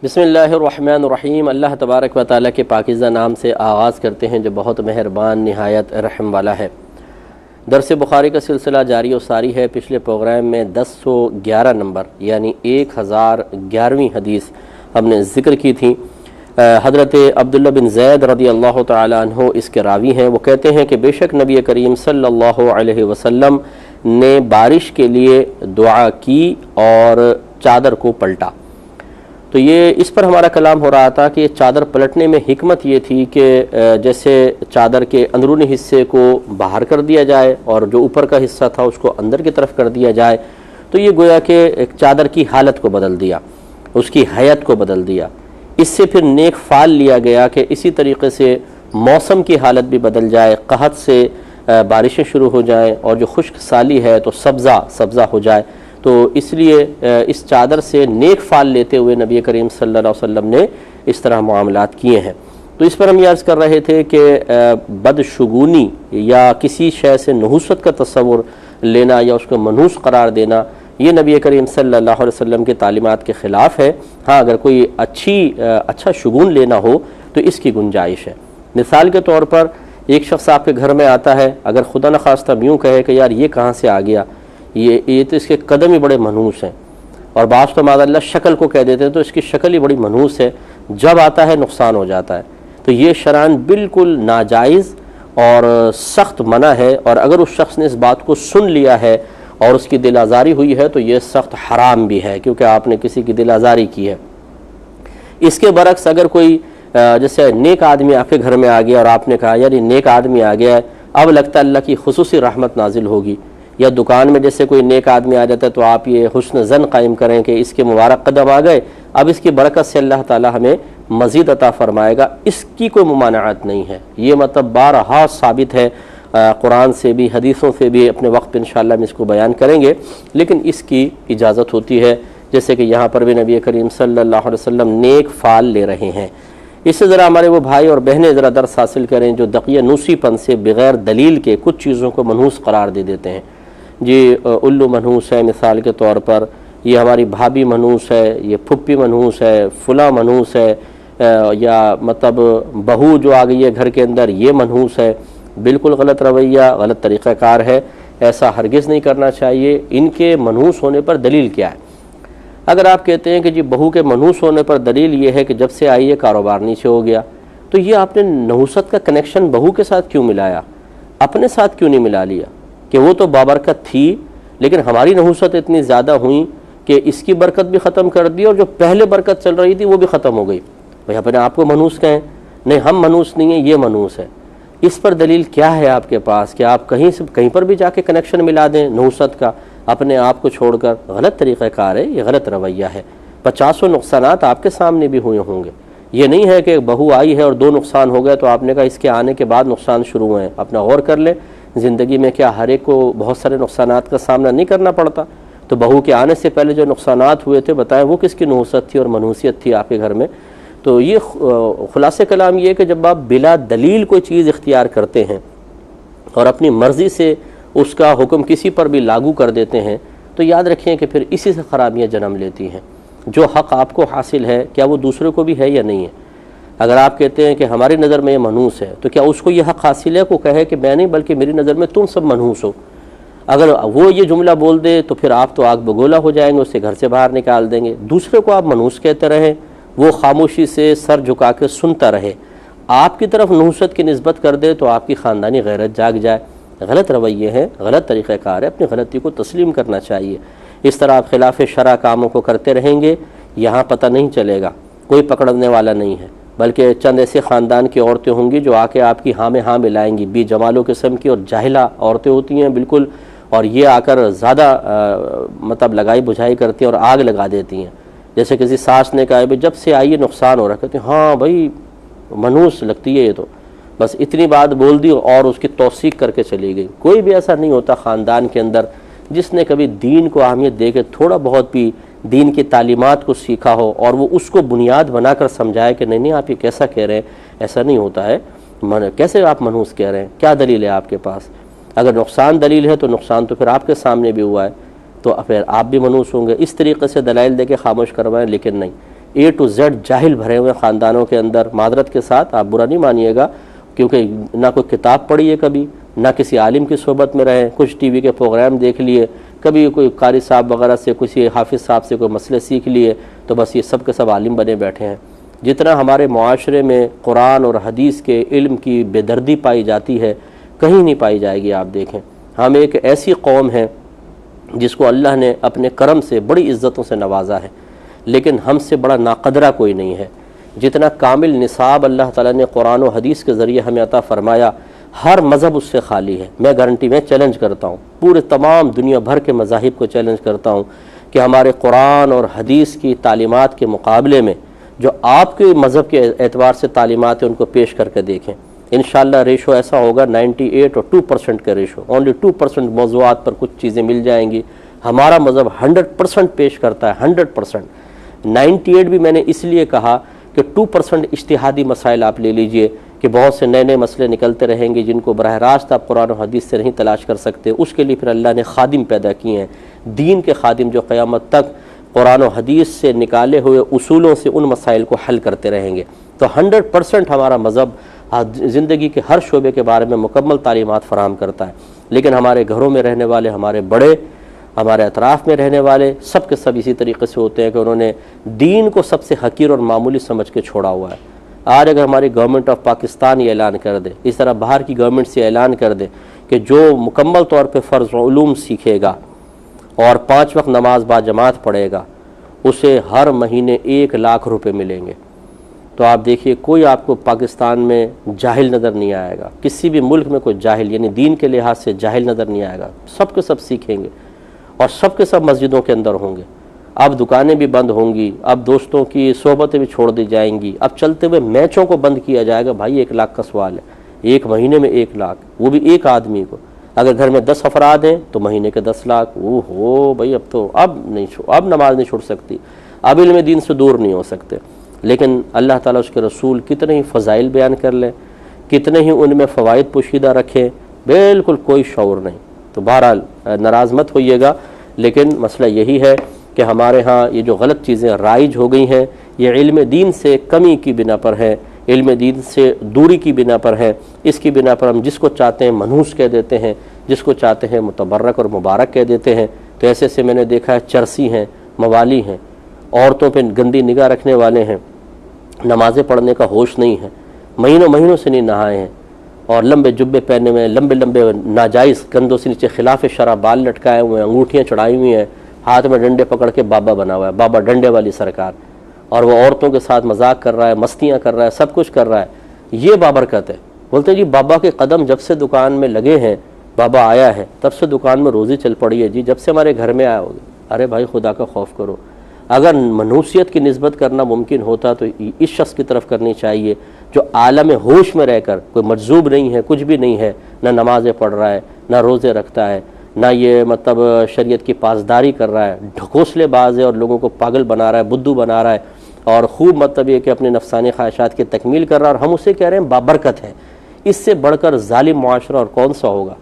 بسم اللہ الرحمن الرحیم۔ اللہ تبارک و تعالیٰ کے پاکیزہ نام سے آغاز کرتے ہیں جو بہت مہربان نہایت رحم والا ہے۔ درس بخاری کا سلسلہ جاری و ساری ہے۔ پچھلے پروگرام میں 1011 نمبر یعنی 1011ویں حدیث ہم نے ذکر کی تھی۔ حضرت عبداللہ بن زید رضی اللہ تعالیٰ عنہ اس کے راوی ہیں۔ وہ کہتے ہیں کہ بے شک نبی کریم صلی اللہ علیہ وسلم نے بارش کے لیے دعا کی اور چادر کو پلٹا۔ تو یہ اس پر ہمارا کلام ہو رہا تھا کہ یہ چادر پلٹنے میں حکمت یہ تھی کہ جیسے چادر کے اندرونی حصے کو باہر کر دیا جائے اور جو اوپر کا حصہ تھا اس کو اندر کی طرف کر دیا جائے، تو یہ گویا کہ ایک چادر کی حالت کو بدل دیا، اس کی حیت کو بدل دیا۔ اس سے پھر نیک فال لیا گیا کہ اسی طریقے سے موسم کی حالت بھی بدل جائے، قحط سے بارشیں شروع ہو جائیں اور جو خشک سالی ہے تو سبزہ ہو جائے۔ تو اس لیے اس چادر سے نیک فال لیتے ہوئے نبی کریم صلی اللہ علیہ وسلم نے اس طرح معاملات کیے ہیں۔ تو اس پر ہم یہ عرض کر رہے تھے کہ بدشگونی یا کسی شے سے نحوست کا تصور لینا یا اس کو منحوس قرار دینا، یہ نبی کریم صلی اللہ علیہ وسلم کی تعلیمات کے خلاف ہے۔ ہاں، اگر کوئی اچھا شگون لینا ہو تو اس کی گنجائش ہے۔ مثال کے طور پر ایک شخص آپ کے گھر میں آتا ہے، اگر خدا نخواستہ یوں کہے کہ یار یہ کہاں سے آ گیا، یہ تو اس کے قدم ہی بڑے منحوس ہیں، اور بعض تو معاذ اللہ شکل کو کہہ دیتے ہیں تو اس کی شکل ہی بڑی منحوس ہے، جب آتا ہے نقصان ہو جاتا ہے۔ تو یہ شرعاً بالکل ناجائز اور سخت منع ہے، اور اگر اس شخص نے اس بات کو سن لیا ہے اور اس کی دل آزاری ہوئی ہے تو یہ سخت حرام بھی ہے، کیونکہ آپ نے کسی کی دل آزاری کی ہے۔ اس کے برعکس اگر کوئی جیسے نیک آدمی آپ کے گھر میں آ گیا اور آپ نے کہا یار یہ نیک آدمی آ گیا ہے، اب لگتا ہے اللہ کی خصوصی رحمت نازل ہوگی، یا دکان میں جیسے کوئی نیک آدمی آ جاتا ہے تو آپ یہ حسن ظن قائم کریں کہ اس کے مبارک قدم آ گئے، اب اس کی برکت سے اللہ تعالی ہمیں مزید عطا فرمائے گا، اس کی کوئی ممانعت نہیں ہے۔ یہ مطلب بارہا ثابت ہے قرآن سے بھی حدیثوں سے بھی، اپنے وقت پہ انشاءاللہ ہم اس کو بیان کریں گے، لیکن اس کی اجازت ہوتی ہے، جیسے کہ یہاں پر بھی نبی کریم صلی اللہ علیہ وسلم نیک فال لے رہے ہیں۔ اس سے ذرا ہمارے وہ بھائی اور بہنیں ذرا درس حاصل کریں جو دقیانوسی پن سے بغیر دلیل کے کچھ چیزوں کو منحوس قرار دے دیتے ہیں۔ جی الو منحوس ہے مثال کے طور پر، یہ ہماری بھابھی منحوس ہے، یہ پھپھی منحوس ہے، فلاں منحوس ہے، یا مطلب بہو جو آ گئی ہے گھر کے اندر یہ منحوس ہے۔ بالکل غلط رویہ، غلط طریقہ کار ہے، ایسا ہرگز نہیں کرنا چاہیے۔ ان کے منحوس ہونے پر دلیل کیا ہے؟ اگر آپ کہتے ہیں کہ جی بہو کے منحوس ہونے پر دلیل یہ ہے کہ جب سے آئی ہے کاروبار نیچے ہو گیا، تو یہ آپ نے نحوست کا کنیکشن بہو کے ساتھ کیوں ملایا؟ اپنے ساتھ کیوں نہیں ملا لیا کہ وہ تو بابرکت تھی لیکن ہماری نحوست اتنی زیادہ ہوئی کہ اس کی برکت بھی ختم کر دی اور جو پہلے برکت چل رہی تھی وہ بھی ختم ہو گئی۔ بھئی اپنے آپ کو منحوس کہیں؟ نہیں، ہم منحوس نہیں ہیں، یہ منحوس ہے۔ اس پر دلیل کیا ہے آپ کے پاس کہ آپ کہیں پر بھی جا کے کنیکشن ملا دیں نحوست کا اپنے آپ کو چھوڑ کر؟ غلط طریقہ کار ہے، یہ غلط رویہ ہے۔ 50 نقصانات آپ کے سامنے بھی ہوئے ہوں گے۔ یہ نہیں ہے کہ بہو آئی ہے اور 2 نقصان ہو گئے تو آپ نے کہا اس کے آنے کے بعد نقصان شروع ہوئے ہیں۔ اپنا غور کر لیں، زندگی میں کیا ہر ایک کو بہت سارے نقصانات کا سامنا نہیں کرنا پڑتا؟ تو بہو کے آنے سے پہلے جو نقصانات ہوئے تھے بتائیں وہ کس کی نحوست تھی اور منحوسیت تھی آپ کے گھر میں؟ تو یہ خلاصہ کلام یہ ہے کہ جب آپ بلا دلیل کوئی چیز اختیار کرتے ہیں اور اپنی مرضی سے اس کا حکم کسی پر بھی لاگو کر دیتے ہیں تو یاد رکھیں کہ پھر اسی سے خرابیاں جنم لیتی ہیں۔ جو حق آپ کو حاصل ہے کیا وہ دوسرے کو بھی ہے یا نہیں ہے؟ اگر آپ کہتے ہیں کہ ہماری نظر میں یہ منحوس ہے تو کیا اس کو یہ حق حاصل ہے کو کہے کہ میں نہیں بلکہ میری نظر میں تم سب منحوس ہو؟ اگر وہ یہ جملہ بول دے تو پھر آپ تو آگ بگولا ہو جائیں گے، اسے گھر سے باہر نکال دیں گے۔ دوسرے کو آپ منحوس کہتے رہیں، وہ خاموشی سے سر جھکا کے سنتا رہے، آپ کی طرف نحوست کی نسبت کر دے تو آپ کی خاندانی غیرت جاگ جائے۔ غلط رویے ہیں، غلط طریقہ کار ہے، اپنی غلطی کو تسلیم کرنا چاہیے۔ اس طرح آپ خلاف شرع کاموں کو کرتے رہیں گے، یہاں پتہ نہیں چلے گا، کوئی پکڑنے والا نہیں ہے، بلکہ چند ایسے خاندان کی عورتیں ہوں گی جو آ کے آپ کی ہاں میں ہاں ملائیں گی، بی جمالوں قسم کی اور جاہلہ عورتیں ہوتی ہیں بالکل، اور یہ آ کر زیادہ مطلب لگائی بجھائی کرتی ہیں اور آگ لگا دیتی ہیں۔ جیسے کسی ساس نے کہا ہے جب سے آئیے نقصان ہو رہا، کہتے ہیں ہاں بھائی منحوس لگتی ہے یہ تو، بس اتنی بات بول دی اور اس کی توثیق کر کے چلی گئی۔ کوئی بھی ایسا نہیں ہوتا خاندان کے اندر جس نے کبھی دین کو اہمیت دے کے تھوڑا بہت بھی دین کی تعلیمات کو سیکھا ہو اور وہ اس کو بنیاد بنا کر سمجھائے کہ نہیں آپ یہ کیسا کہہ رہے ہیں، ایسا نہیں ہوتا ہے، کیسے آپ منحوس کہہ رہے ہیں، کیا دلیل ہے آپ کے پاس؟ اگر نقصان دلیل ہے تو نقصان تو پھر آپ کے سامنے بھی ہوا ہے، تو پھر آپ بھی منحوس ہوں گے۔ اس طریقے سے دلائل دے کے خاموش کروائیں، لیکن نہیں، A to Z جاہل بھرے ہوئے خاندانوں کے اندر، معذرت کے ساتھ آپ برا نہیں مانیے گا، کیونکہ نہ کوئی کتاب پڑھی ہے کبھی، نہ کسی عالم کی صحبت میں رہے، کچھ ٹی وی کے پروگرام دیکھ لیے، کبھی کوئی قاری صاحب وغیرہ سے، کسی حافظ صاحب سے کوئی مسئلے سیکھ لیے، تو بس یہ سب کے سب عالم بنے بیٹھے ہیں۔ جتنا ہمارے معاشرے میں قرآن اور حدیث کے علم کی بے دردی پائی جاتی ہے، کہیں نہیں پائی جائے گی۔ آپ دیکھیں، ہم ایک ایسی قوم ہے جس کو اللہ نے اپنے کرم سے بڑی عزتوں سے نوازا ہے، لیکن ہم سے بڑا ناقدرہ کوئی نہیں ہے۔ جتنا کامل نصاب اللہ تعالیٰ نے قرآن و حدیث کے ذریعے ہمیں عطا فرمایا، ہر مذہب اس سے خالی ہے۔ میں گارنٹی میں چیلنج کرتا ہوں، پورے تمام دنیا بھر کے مذاہب کو چیلنج کرتا ہوں کہ ہمارے قرآن اور حدیث کی تعلیمات کے مقابلے میں جو آپ کے مذہب کے اعتبار سے تعلیمات ہیں ان کو پیش کر کے دیکھیں۔ انشاءاللہ ریشو ایسا ہوگا 98 اور 2% کا ریشو، اونلی 2% موضوعات پر کچھ چیزیں مل جائیں گی۔ ہمارا مذہب 100% پیش کرتا ہے، 100%۔ 98 بھی میں نے اس لیے کہا کہ 2% اجتہادی مسائل آپ لے لیجئے کہ بہت سے نئے مسئلے نکلتے رہیں گے جن کو براہ راست آپ قرآن و حدیث سے نہیں تلاش کر سکتے۔ اس کے لیے پھر اللہ نے خادم پیدا کیے ہیں، دین کے خادم، جو قیامت تک قرآن و حدیث سے نکالے ہوئے اصولوں سے ان مسائل کو حل کرتے رہیں گے۔ تو 100% ہمارا مذہب زندگی کے ہر شعبے کے بارے میں مکمل تعلیمات فراہم کرتا ہے، لیکن ہمارے گھروں میں رہنے والے، ہمارے بڑے، ہمارے اطراف میں رہنے والے سب کے سب اسی طریقے سے ہوتے ہیں کہ انہوں نے دین کو سب سے حقیر اور معمولی سمجھ کے چھوڑا ہوا ہے۔ آج اگر ہماری گورنمنٹ آف پاکستان یہ اعلان کر دے، اس طرح باہر کی گورنمنٹ سے اعلان کر دے کہ جو مکمل طور پہ فرض علوم سیکھے گا اور 5 وقت نماز با جماعت پڑھے گا، اسے ہر مہینے 1 لاکھ روپے ملیں گے، تو آپ دیکھیے کوئی آپ کو پاکستان میں جاہل نظر نہیں آئے گا، کسی بھی ملک میں کوئی جاہل یعنی دین کے لحاظ سے جاہل نظر نہیں آئے گا۔ سب کے سب سیکھیں گے اور سب کے سب مسجدوں کے اندر ہوں گے۔ اب دکانیں بھی بند ہوں گی، اب دوستوں کی صحبتیں بھی چھوڑ دی جائیں گی، اب چلتے ہوئے میچوں کو بند کیا جائے گا۔ بھائی 1 لاکھ کا سوال ہے، 1 مہینے میں 1 لاکھ، وہ بھی ایک آدمی کو۔ اگر گھر میں 10 افراد ہیں تو مہینے کے 10 لاکھ۔ بھائی اب نماز نہیں چھوڑ سکتی، اب علم دین سے دور نہیں ہو سکتے۔ لیکن اللہ تعالیٰ اس کے رسول کتنے ہی فضائل بیان کر لیں، کتنے ہی ان میں فوائد پوشیدہ رکھیں، بالکل کوئی شعور نہیں۔ تو بہرحال ناراض مت ہوئیے گا، لیکن مسئلہ یہی ہے کہ ہمارے ہاں یہ جو غلط چیزیں رائج ہو گئی ہیں، یہ علم دین سے کمی کی بنا پر ہے، علم دین سے دوری کی بنا پر ہے۔ اس کی بنا پر ہم جس کو چاہتے ہیں منحوس کہہ دیتے ہیں، جس کو چاہتے ہیں متبرک اور مبارک کہہ دیتے ہیں۔ تو ایسے سے میں نے دیکھا ہے چرسی ہیں، موالی ہیں، عورتوں پہ گندی نگاہ رکھنے والے ہیں، نمازیں پڑھنے کا ہوش نہیں ہے، مہینوں سے نہیں نہائے ہیں، اور لمبے جبے پہنے ہوئے، لمبے ناجائز کندھوں سے نیچے خلاف شرع بال لٹکائے ہوئے ہیں، انگوٹھیاں چڑھائی ہوئی ہیں، ہاتھ میں ڈنڈے پکڑ کے بابا بنا ہوا ہے، بابا ڈنڈے والی سرکار، اور وہ عورتوں کے ساتھ مذاق کر رہا ہے، مستیاں کر رہا ہے، سب کچھ کر رہا ہے۔ یہ بابرکت ہے۔ بولتے ہیں جی بابا کے قدم جب سے دکان میں لگے ہیں، بابا آیا ہے تب سے دکان میں روزی چل پڑی ہے جی، جب سے ہمارے گھر میں آیا ہوگا۔ ارے بھائی خدا کا خوف کرو، اگر منحوسیت کی نسبت کرنا ممکن ہوتا تو اس شخص کی طرف کرنی چاہیے جو عالم ہوش میں رہ کر کوئی مجذوب نہیں ہے، کچھ بھی نہیں ہے، نہ نمازیں پڑھ رہا ہے، نہ روزے رکھتا ہے، نہ یہ شریعت کی پاسداری کر رہا ہے، ڈھکوسلے باز ہے اور لوگوں کو پاگل بنا رہا ہے، بدھو بنا رہا ہے، اور خوب یہ کہ اپنے نفسانی خواہشات کی تکمیل کر رہا ہے، اور ہم اسے کہہ رہے ہیں بابرکت ہے۔ اس سے بڑھ کر ظالم معاشرہ اور کون سا ہوگا؟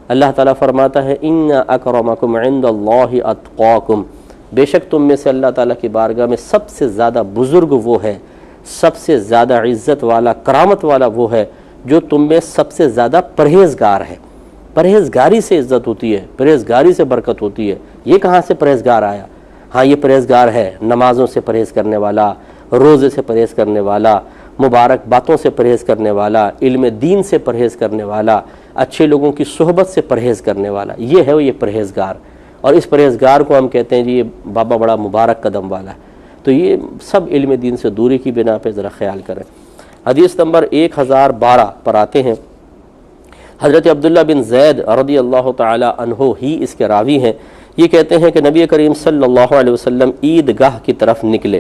اللہ تعالیٰ فرماتا ہے ان اکرمکم عند اللہ اتقاکم، بے شک تم میں سے اللہ تعالیٰ کی بارگاہ میں سب سے زیادہ بزرگ وہ ہے، سب سے زیادہ عزت والا، کرامت والا وہ ہے جو تم میں سب سے زیادہ پرہیزگار ہے۔ پرہیزگاری سے عزت ہوتی ہے، پرہیزگاری سے برکت ہوتی ہے۔ یہ کہاں سے پرہیزگار آیا؟ ہاں یہ پرہیزگار ہے نمازوں سے پرہیز کرنے والا، روزے سے پرہیز کرنے والا، مبارک باتوں سے پرہیز کرنے والا، علم دین سے پرہیز کرنے والا، اچھے لوگوں کی صحبت سے پرہیز کرنے والا، یہ ہے وہ یہ پرہیزگار۔ اور اس پرہیزگار کو ہم کہتے ہیں جی یہ بابا بڑا مبارک قدم والا ہے۔ تو یہ سب علم دین سے دوری کی بنا پہ ذرا خیال کریں۔ حدیث نمبر 1012 پر آتے ہیں۔ حضرت عبداللہ بن زید رضی اللہ تعالی عنہ ہی اس کے راوی ہیں۔ یہ کہتے ہیں کہ نبی کریم صلی اللہ علیہ وسلم عیدگاہ کی طرف نکلے،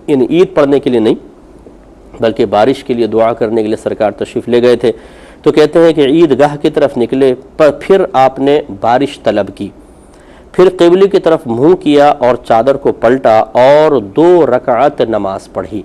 ان عید پڑھنے کے لیے نہیں بلکہ بارش کے لیے دعا کرنے کے لیے سرکار تشریف لے گئے تھے۔ تو کہتے ہیں کہ عیدگاہ کی طرف نکلے، پر پھر آپ نے بارش طلب کی، پھر قبلے کی طرف منہ کیا اور چادر کو پلٹا اور 2 رکعت نماز پڑھی۔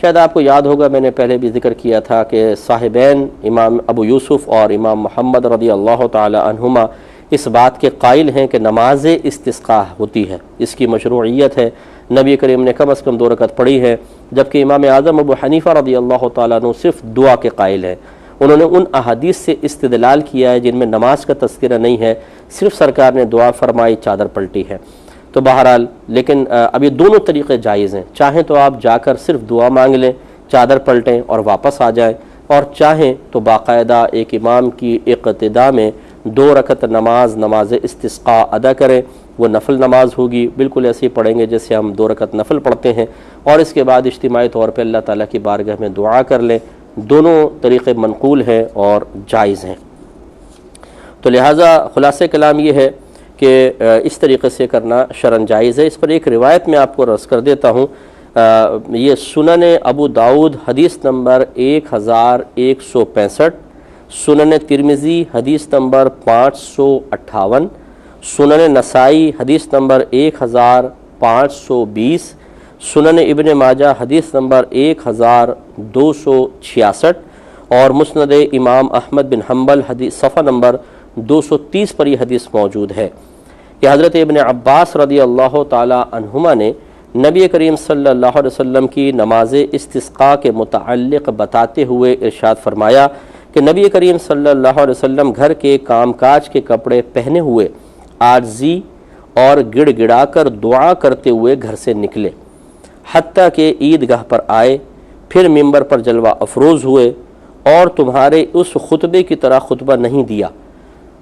شاید آپ کو یاد ہوگا میں نے پہلے بھی ذکر کیا تھا کہ صاحبین امام ابو یوسف اور امام محمد رضی اللہ تعالی عنہما اس بات کے قائل ہیں کہ نماز استسقاء ہوتی ہے، اس کی مشروعیت ہے، نبی کریم نے کم از کم 2 رکعت پڑھی ہے، جبکہ امام اعظم ابو حنیفہ رضی اللہ تعالیٰ عنہ صرف دعا کے قائل ہیں۔ انہوں نے ان احادیث سے استدلال کیا ہے جن میں نماز کا تذکرہ نہیں ہے، صرف سرکار نے دعا فرمائی، چادر پلٹی ہے۔ تو بہرحال لیکن اب یہ دونوں طریقے جائز ہیں، چاہیں تو آپ جا کر صرف دعا مانگ لیں، چادر پلٹیں اور واپس آ جائیں، اور چاہیں تو باقاعدہ ایک امام کی اقتداء میں 2 رکعت نماز استسقاء ادا کریں۔ وہ نفل نماز ہوگی، بالکل ایسے ہی پڑھیں گے جیسے ہم 2 رکعت نفل پڑھتے ہیں، اور اس کے بعد اجتماعی طور پہ اللہ تعالیٰ کی بارگاہ میں دعا کر لیں۔ دونوں طریقے منقول ہیں اور جائز ہیں۔ تو لہٰذا خلاصہ کلام یہ ہے کہ اس طریقے سے کرنا شرعاً جائز ہے۔ اس پر ایک روایت میں آپ کو عرض کر دیتا ہوں، یہ سنن ابو داؤد حدیث نمبر 1165، سنن ترمذی حدیث نمبر 558، سنن نسائی حدیث نمبر 1520، سنن ابن ماجہ حدیث نمبر 1266، اور مسند امام احمد بن حنبل حدیث صفحہ نمبر 230 پر یہ حدیث موجود ہے کہ حضرت ابن عباس رضی اللہ تعالی عنہما نے نبی کریم صلی اللہ علیہ وسلم کی نماز استسقاء کے متعلق بتاتے ہوئے ارشاد فرمایا کہ نبی کریم صلی اللہ علیہ وسلم گھر کے کام کاج کے کپڑے پہنے ہوئے عاجزی اور گڑ گڑا کر دعا کرتے ہوئے گھر سے نکلے، حتیٰ کہ عیدگاہ پر آئے، پھر ممبر پر جلوہ افروز ہوئے اور تمہارے اس خطبے کی طرح خطبہ نہیں دیا،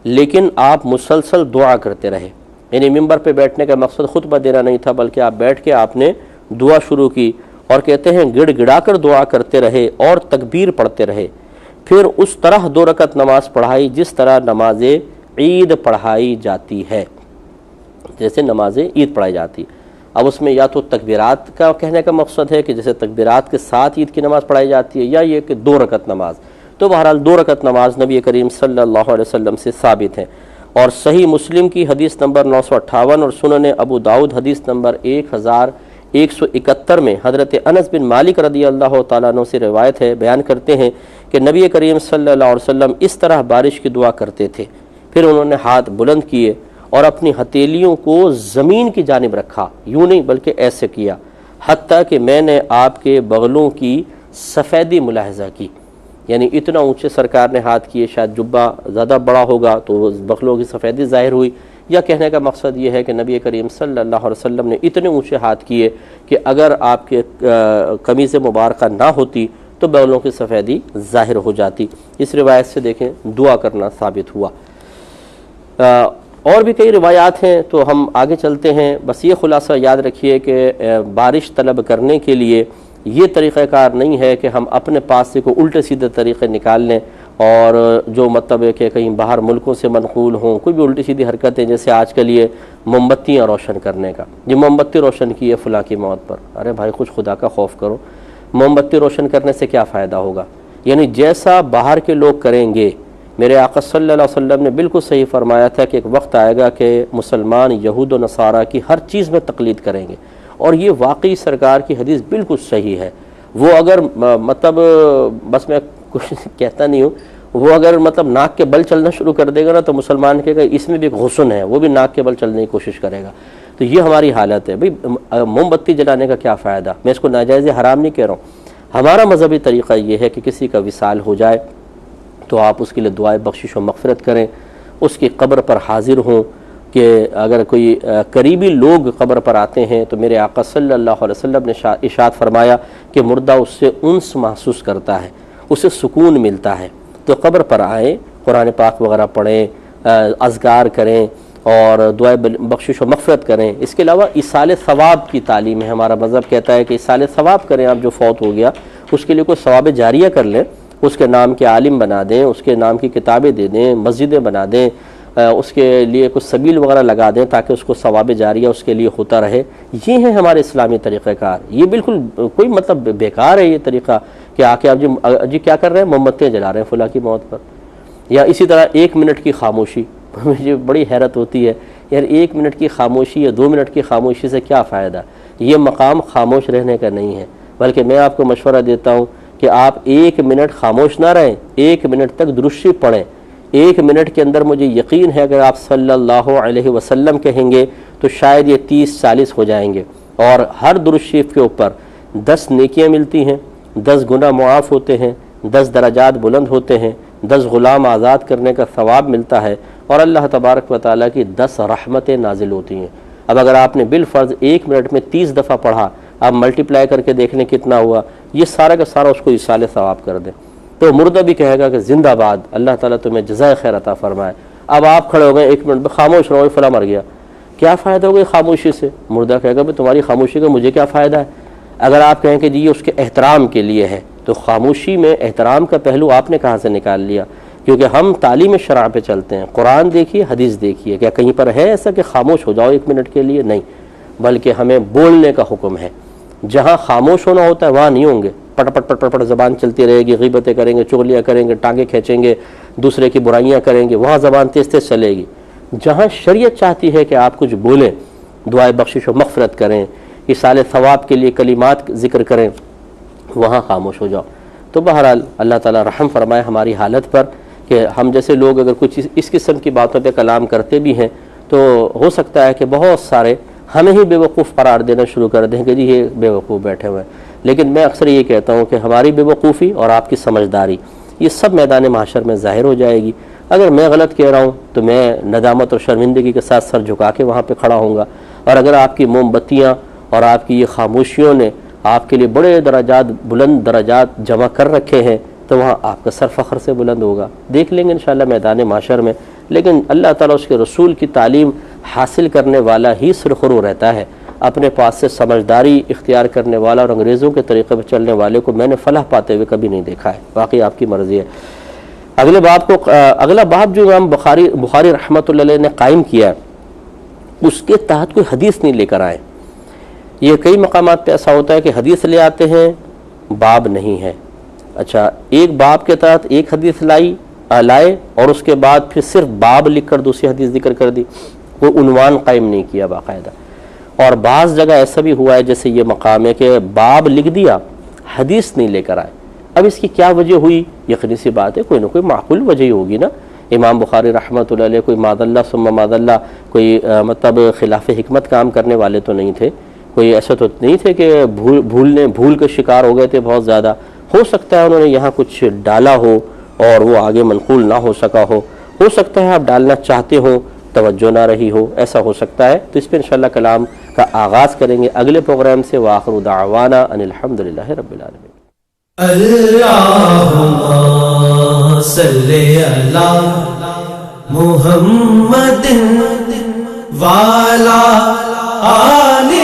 لیکن آپ مسلسل دعا کرتے رہے۔ یعنی ممبر پہ بیٹھنے کا مقصد خطبہ دینا نہیں تھا، بلکہ آپ بیٹھ کے آپ نے دعا شروع کی، اور کہتے ہیں گڑ گڑا کر دعا کرتے رہے اور تکبیر پڑھتے رہے، پھر اس طرح 2 رکعت نماز پڑھائی جس طرح نماز عید پڑھائی جاتی ہے، جیسے نماز عید پڑھائی جاتی۔ اب اس میں یا تو تکبیرات کا کہنے کا مقصد ہے کہ جیسے تکبیرات کے ساتھ عید کی نماز پڑھائی جاتی ہے، یا یہ کہ 2 رکعت نماز۔ تو بہرحال 2 رکعت نماز نبی کریم صلی اللہ علیہ وسلم سے ثابت ہے، اور صحیح مسلم کی حدیث نمبر 958 اور سنن ابو داؤد حدیث نمبر 1171 میں حضرت انس بن مالک رضی اللہ تعالیٰ عنہ سے روایت ہے، بیان کرتے ہیں کہ نبی کریم صلی اللہ علیہ وسلم اس طرح بارش کی دعا کرتے تھے، پھر انہوں نے ہاتھ بلند کیے اور اپنی ہتھیلیوں کو زمین کی جانب رکھا، یوں نہیں بلکہ ایسے کیا، حتیٰ کہ میں نے آپ کے بغلوں کی سفیدی ملاحظہ کی۔ یعنی اتنا اونچے سرکار نے ہاتھ کیے، شاید جبہ زیادہ بڑا ہوگا تو بغلوں کی سفیدی ظاہر ہوئی، یا کہنے کا مقصد یہ ہے کہ نبی کریم صلی اللہ علیہ وسلم نے اتنے اونچے ہاتھ کیے کہ اگر آپ کے قمیض مبارکہ نہ ہوتی تو بغلوں کی سفیدی ظاہر ہو جاتی۔ اس روایت سے دیکھیں دعا کرنا ثابت ہوا۔ اور بھی کئی روایات ہیں تو ہم آگے چلتے ہیں۔ بس یہ خلاصہ یاد رکھیے کہ بارش طلب کرنے کے لیے یہ طریقہ کار نہیں ہے کہ ہم اپنے پاس سے کوئی الٹے سیدھے طریقے نکال لیں، اور جو مطلب ہے کہ کہیں باہر ملکوں سے منقول ہوں، کوئی بھی الٹی سیدھی حرکتیں، جیسے آج کل یہ موم بتیاں روشن کرنے کا، یہ موم بتی روشن کی ہے فلاں کی موت پر۔ ارے بھائی کچھ خدا کا خوف کرو، موم بتی روشن کرنے سے کیا فائدہ ہوگا؟ یعنی جیسا باہر کے لوگ کریں گے، میرے آقا صلی اللہ علیہ وسلم نے بالکل صحیح فرمایا تھا کہ ایک وقت آئے گا کہ مسلمان یہود و نصارہ کی ہر چیز میں تقلید کریں گے، اور یہ واقعی سرکار کی حدیث بالکل صحیح ہے۔ وہ اگر مطلب بس میں کچھ کہتا نہیں ہوں، وہ اگر مطلب ناک کے بل چلنا شروع کر دے گا نا تو مسلمان کہے گا اس میں بھی ایک غصن ہے، وہ بھی ناک کے بل چلنے کی کوشش کرے گا۔ تو یہ ہماری حالت ہے۔ بھئی موم بتی جلانے کا کیا فائدہ؟ میں اس کو ناجائز حرام نہیں کہہ رہا ہوں، ہمارا مذہبی طریقہ یہ ہے کہ کسی کا وصال ہو جائے تو آپ اس کے لیے دعائے بخشش و مغفرت کریں، اس کی قبر پر حاضر ہوں، کہ اگر کوئی قریبی لوگ قبر پر آتے ہیں تو میرے آقا صلی اللہ علیہ وسلم نے ارشاد فرمایا کہ مردہ اس سے انس محسوس کرتا ہے، اسے سکون ملتا ہے۔ تو قبر پر آئیں، قرآن پاک وغیرہ پڑھیں، اذکار کریں اور دعائے بخشش و مغفرت کریں۔ اس کے علاوہ ایصال ثواب کی تعلیم ہے، ہمارا مذہب کہتا ہے کہ ایصال ثواب کریں۔ آپ جو فوت ہو گیا اس کے لیے کوئی ثواب جاریہ کر لیں، اس کے نام کے عالم بنا دیں، اس کے نام کی کتابیں دے دیں، مسجدیں بنا دیں، اس کے لیے کچھ سبیل وغیرہ لگا دیں تاکہ اس کو ثواب جاریہ اس کے لیے ہوتا رہے۔ یہ ہے ہمارے اسلامی طریقہ کار۔ یہ بالکل کوئی مطلب بیکار ہے یہ طریقہ کہ آ کے آپ جی کیا کر رہے ہیں، موم بتیاں جلا رہے ہیں فلاں کی موت پر۔ یا اسی طرح 1 منٹ کی خاموشی، مجھے بڑی حیرت ہوتی ہے یار، 1 منٹ کی خاموشی یا 2 منٹ کی خاموشی سے کیا فائدہ؟ یہ مقام خاموش رہنے کا نہیں ہے، بلکہ میں آپ کو مشورہ دیتا ہوں کہ آپ 1 منٹ خاموش نہ رہیں، 1 منٹ تک درود شریف پڑھیں۔ 1 منٹ کے اندر مجھے یقین ہے اگر آپ صلی اللہ علیہ وسلم کہیں گے تو شاید یہ 30-40 ہو جائیں گے۔ اور ہر درود شریف کے اوپر 10 نیکیاں ملتی ہیں، 10 گناہ معاف ہوتے ہیں، 10 درجات بلند ہوتے ہیں، 10 غلام آزاد کرنے کا ثواب ملتا ہے، اور اللہ تبارک و تعالیٰ کی 10 رحمتیں نازل ہوتی ہیں۔ اب اگر آپ نے بالفرض 1 منٹ میں 30 دفعہ پڑھا، آپ ملٹیپلائی کر کے دیکھ لیں کتنا ہوا، یہ سارا کا سارا اس کو ایصال ثواب کر دیں، تو مردہ بھی کہے گا کہ زندہ باد، اللہ تعالیٰ تمہیں جزائے خیر عطا فرمائے۔ اب آپ کھڑے ہو گئے 1 منٹ میں خاموش رہو، فلاں مر گیا، کیا فائدہ ہوگا خاموشی سے؟ مردہ کہے گا بھئی تمہاری خاموشی کا مجھے کیا فائدہ ہے؟ اگر آپ کہیں کہ جی یہ اس کے احترام کے لیے ہے، تو خاموشی میں احترام کا پہلو آپ نے کہاں سے نکال لیا؟ کیونکہ ہم تعلیم شرع پہ چلتے ہیں، قرآن دیکھیے، حدیث دیکھیے، کیا کہیں پر ہے ایسا کہ خاموش ہو جاؤ 1 منٹ کے لیے؟ نہیں، بلکہ ہمیں بولنے کا حکم ہے۔ جہاں خاموش ہونا ہوتا ہے وہاں نہیں ہوں گے، پٹ پٹ پٹ پٹ زبان چلتی رہے گی، غیبتیں کریں گے، چغلیاں کریں گے، ٹانگیں کھینچیں گے، دوسرے کی برائیاں کریں گے، وہاں زبان تیز تیز چلے گی۔ جہاں شریعت چاہتی ہے کہ آپ کچھ بولیں، دعائے بخشش و مغفرت کریں، ایصال ثواب کے لیے کلمات ذکر کریں، وہاں خاموش ہو جاؤ۔ تو بہرحال اللہ تعالیٰ رحم فرمائے ہماری حالت پر، کہ ہم جیسے لوگ اگر کچھ اس قسم کی باتوں پہ کلام کرتے بھی ہیں تو ہو سکتا ہے کہ بہت سارے ہمیں ہی بے وقوف قرار دینا شروع کر دیں کہ جی یہ بے وقوف بیٹھے ہوئے ہیں۔ لیکن میں اکثر یہ کہتا ہوں کہ ہماری بے وقوفی اور آپ کی سمجھداری یہ سب میدان محشر میں ظاہر ہو جائے گی۔ اگر میں غلط کہہ رہا ہوں تو میں ندامت اور شرمندگی کے ساتھ سر جھکا کے وہاں پہ کھڑا ہوں گا، اور اگر آپ کی موم بتیاں اور آپ کی یہ خاموشیوں نے آپ کے لیے بڑے درجات، بلند درجات جمع کر رکھے ہیں، تو وہاں آپ کا سر فخر سے بلند ہوگا۔ دیکھ لیں گے انشاءاللہ میدان محشر میں۔ لیکن اللہ تعالیٰ اس کے رسول کی تعلیم حاصل کرنے والا ہی سرخرو رہتا ہے، اپنے پاس سے سمجھداری اختیار کرنے والا اور انگریزوں کے طریقے پہ چلنے والے کو میں نے فلاح پاتے ہوئے کبھی نہیں دیکھا ہے۔ واقعی آپ کی مرضی ہے۔ اگلا باب جو امام بخاری رحمۃ اللہ علیہ نے قائم کیا ہے، اس کے تحت کوئی حدیث نہیں لے کر آئے۔ یہ کئی مقامات پہ ایسا ہوتا ہے کہ حدیث لے آتے ہیں، باب نہیں ہے۔ اچھا، ایک باب کے تحت ایک حدیث لائے اور اس کے بعد پھر صرف باب لکھ کر دوسری حدیث ذکر کر دی، کوئی عنوان قائم نہیں کیا باقاعدہ۔ اور بعض جگہ ایسا بھی ہوا ہے جیسے یہ مقام ہے کہ باب لکھ دیا، حدیث نہیں لے کر آئے۔ اب اس کی کیا وجہ ہوئی؟ یقینی سی بات ہے کوئی نہ کوئی معقول وجہ ہی ہوگی نا۔ امام بخاری رحمۃ اللہ علیہ کوئی معاذ اللہ ثم معاذ اللہ کوئی مطلب خلاف حکمت کام کرنے والے تو نہیں تھے، کوئی ایسا تو نہیں تھے کہ بھول کے شکار ہو گئے تھے بہت زیادہ۔ ہو سکتا ہے انہوں نے یہاں کچھ ڈالا ہو اور وہ آگے منقول نہ ہو سکا ہو سکتا ہے آپ ڈالنا چاہتے ہو، توجہ نہ رہی ہو، ایسا ہو سکتا ہے۔ تو اس پہ انشاءاللہ کلام کا آغاز کریں گے اگلے پروگرام سے۔ وآخر دعوانا ان الحمدللہ رب العالمین۔ اللہم صلی علی محمد وعلی آلہ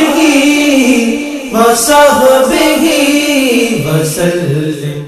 وصحبہ وسلم۔